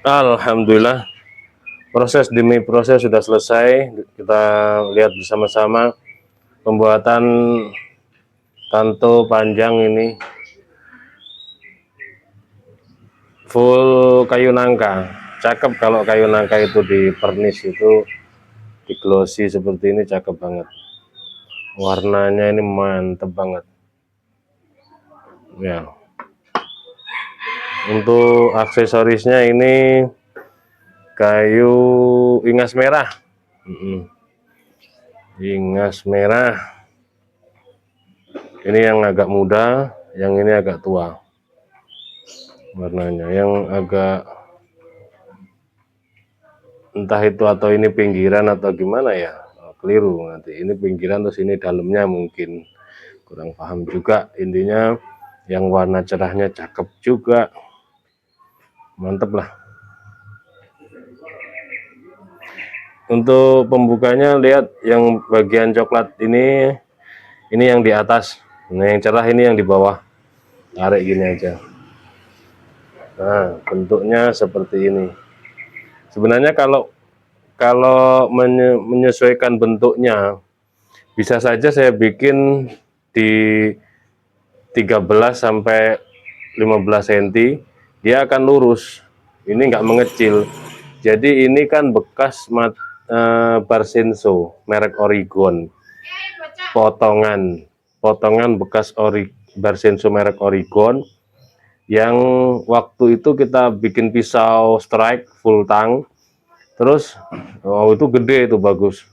Alhamdulillah, proses demi proses sudah selesai. Kita lihat bersama-sama pembuatan tanto panjang ini full kayu nangka. Cakep kalau kayu nangka itu di pernis itu di glossy seperti ini, cakep banget. Warnanya ini mantep banget. Ya. Untuk aksesorisnya ini kayu ingas merah. Ingas merah. Ini yang agak muda, yang ini agak tua. Warnanya yang agak entah itu atau ini pinggiran atau gimana ya, keliru nanti. Ini pinggiran terus ini dalamnya mungkin kurang paham juga. Intinya yang warna cerahnya cakep juga, mantep lah. Untuk pembukanya lihat yang bagian coklat ini yang di atas. Nah yang cerah ini yang di bawah. Tarik gini aja. Nah bentuknya seperti ini. Sebenarnya kalau menyesuaikan bentuknya, bisa saja saya bikin di 13 sampai 15 cm, dia akan lurus. Ini nggak mengecil. Jadi ini kan bekas Barsenso merek Oregon, potongan bekas Barsenso merek Oregon yang waktu itu kita bikin pisau strike full tang. Terus itu gede, itu bagus.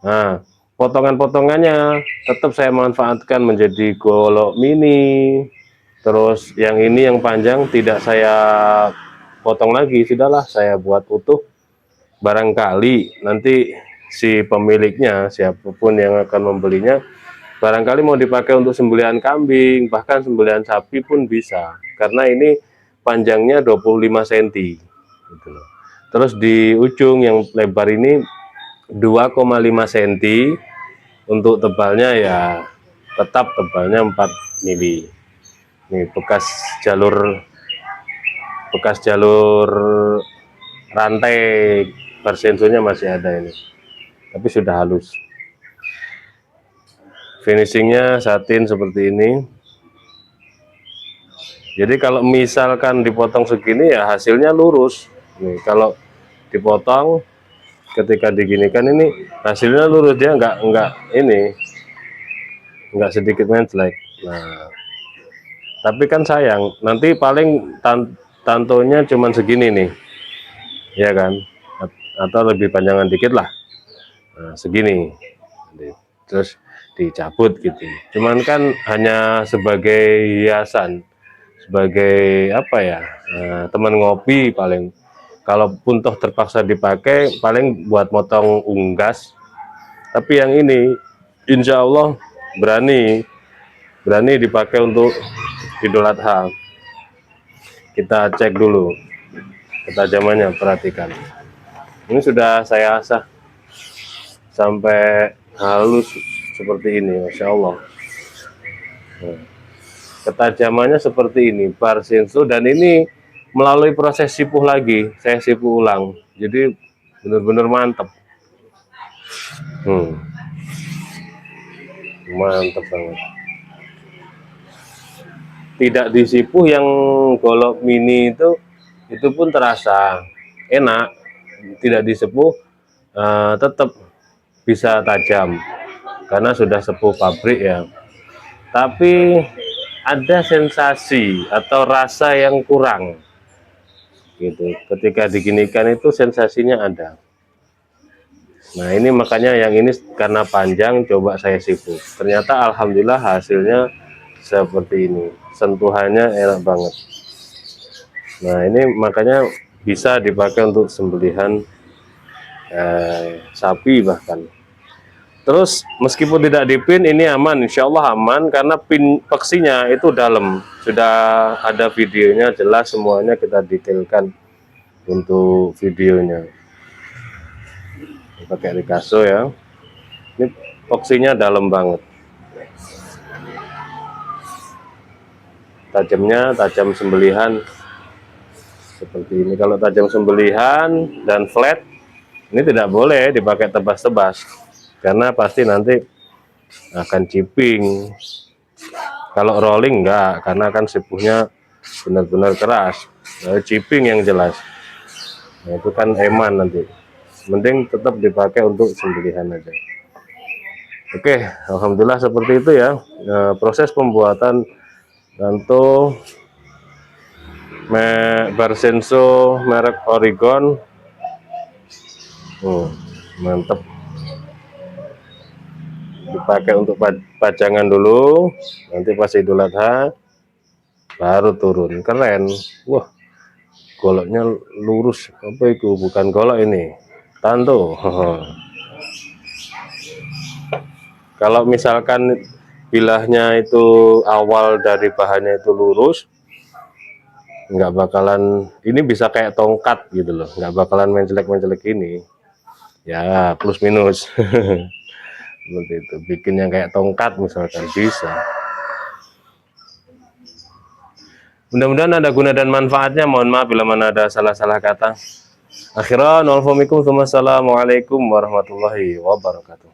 Nah potongan-potongannya tetap saya manfaatkan menjadi golok mini. Terus yang ini yang panjang tidak saya potong lagi, sudahlah saya buat utuh. Barangkali nanti si pemiliknya, siapapun yang akan membelinya, barangkali mau dipakai untuk sembelihan kambing, bahkan sembelihan sapi pun bisa. Karena ini panjangnya 25 cm gitu loh. Terus di ujung yang lebar ini 2,5 cm. Untuk tebalnya ya tetap tebalnya 4 mili. Ini bekas jalur rantai Barsensonya masih ada ini, tapi sudah halus. Finishingnya satin seperti ini. Jadi kalau misalkan dipotong segini ya hasilnya lurus. Nih kalau dipotong ketika diginikan ini hasilnya lurus, dia nggak sedikit mencelek. Nah tapi kan sayang, nanti paling tantonya cuman segini nih, ya kan, atau lebih panjangan dikit lah. Nah, segini, terus dicabut gitu. Cuman kan hanya sebagai hiasan, sebagai apa ya, teman ngopi paling. Kalaupun toh terpaksa dipakai, paling buat motong unggas. Tapi yang ini, insya Allah berani dipakai untuk Idul Adha. Kita cek dulu ketajamannya, perhatikan. Ini sudah saya asah sampai halus seperti ini, Masya Allah. Nah, ketajamannya seperti ini, Barsenso, dan ini melalui proses sipuh lagi, saya sipuh ulang, jadi benar-benar mantap. Mantap banget. Tidak disipuh yang golok mini itu pun terasa enak. Tidak disepuh tetap bisa tajam karena sudah sepuh pabrik ya. Tapi ada sensasi atau rasa yang kurang gitu. Ketika diginikan itu sensasinya ada. Nah ini makanya yang ini karena panjang coba saya sipuh. Ternyata alhamdulillah hasilnya seperti ini. Sentuhannya enak banget. Nah ini makanya bisa dipakai untuk sembelihan sapi bahkan. Terus meskipun tidak dipin ini aman, insya Allah aman karena pin peksinya itu dalam. Sudah ada videonya jelas, semuanya kita detailkan untuk videonya. Pakai Rikaso ya. Ini peksinya dalam banget. Tajamnya tajam sembelihan seperti ini. Kalau tajam sembelihan dan flat ini tidak boleh dipakai tebas-tebas karena pasti nanti akan chipping. Kalau rolling enggak, karena kan sepuhnya benar-benar keras. Nah, chipping yang jelas. Nah, itu kan eman nanti. Mending tetap dipakai untuk sembelihan aja. Oke, alhamdulillah seperti itu ya. Nah, proses pembuatan untuk Barsenso merek Oregon. Mantap. Dipakai untuk pajangan dulu, nanti pas Idul Adha baru turun. Keren. Wah, goloknya lurus. Apa itu? Bukan golok ini, tanto. Kalau misalkan bilahnya itu awal dari bahannya itu lurus, nggak bakalan, ini bisa kayak tongkat gitu loh, nggak bakalan mencelek-mencelek ini ya, plus minus. Seperti itu, bikin yang kayak tongkat misalkan bisa. Mudah-mudahan ada guna dan manfaatnya. Mohon maaf bila mana ada salah-salah kata. Akhiran, wassalamualaikum warahmatullahi wabarakatuh.